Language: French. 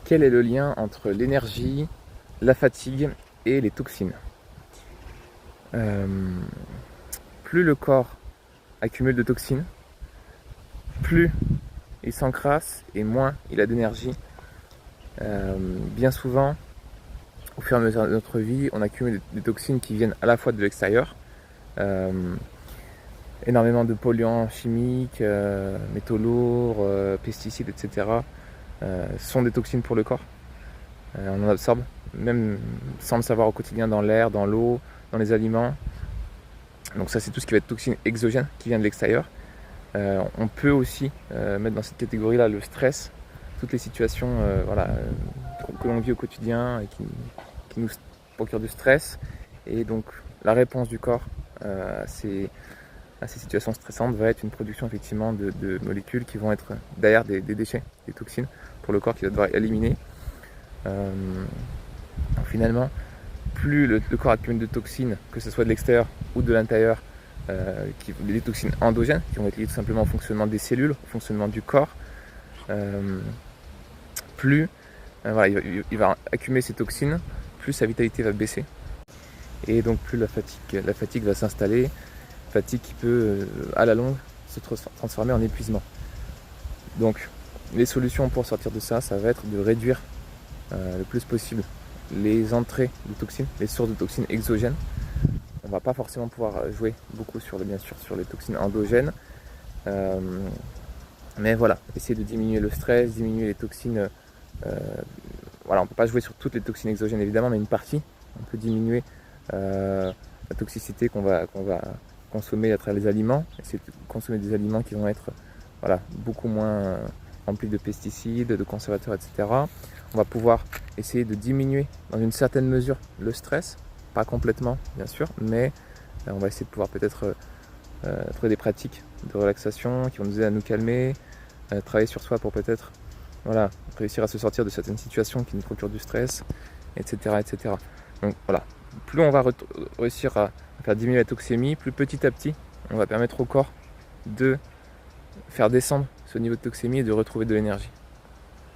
quel est le lien entre l'énergie, la fatigue et les toxines? Plus le corps accumule de toxines, plus il s'encrasse et moins il a d'énergie. Bien souvent, au fur et à mesure de notre vie, on accumule des toxines qui viennent à la fois de l'extérieur, énormément de polluants chimiques, métaux lourds, pesticides, etc. Sont des toxines pour le corps. On en absorbe, même sans le savoir au quotidien, dans l'air, dans l'eau, dans les aliments. Donc ça, c'est tout ce qui va être toxine exogène qui vient de l'extérieur. On peut aussi mettre dans cette catégorie-là le stress, toutes les situations que l'on vit au quotidien et qui nous procurent du stress. Et donc la réponse du corps à ces situations stressantes va être une production effectivement de molécules qui vont être derrière des déchets, des toxines pour le corps qui va devoir éliminer. Finalement, plus le corps accumule de toxines, que ce soit de l'extérieur ou de l'intérieur, des toxines endogènes qui vont être liées tout simplement au fonctionnement des cellules, au fonctionnement du corps, plus il va accumuler ces toxines, plus sa vitalité va baisser. Et donc plus la fatigue va s'installer, fatigue qui peut à la longue se transformer en épuisement. Donc les solutions pour sortir de ça, ça va être de réduire le plus possible les entrées de toxines, les sources de toxines exogènes. On va pas forcément pouvoir jouer beaucoup bien sûr sur les toxines endogènes, mais voilà, essayer de diminuer le stress, diminuer les toxines. On peut pas jouer sur toutes les toxines exogènes évidemment, mais une partie. On peut diminuer la toxicité qu'on va consommer à travers les aliments, essayer de consommer des aliments qui vont être beaucoup moins remplis de pesticides, de conservateurs, etc. On va pouvoir essayer de diminuer dans une certaine mesure le stress, pas complètement bien sûr, mais on va essayer de pouvoir peut-être trouver des pratiques de relaxation qui vont nous aider à nous calmer, travailler sur soi pour peut-être réussir à se sortir de certaines situations qui nous procurent du stress, etc. etc. Donc voilà, plus on va réussir à faire diminuer la toxémie, plus petit à petit on va permettre au corps de faire descendre ce niveau de toxémie et de retrouver de l'énergie.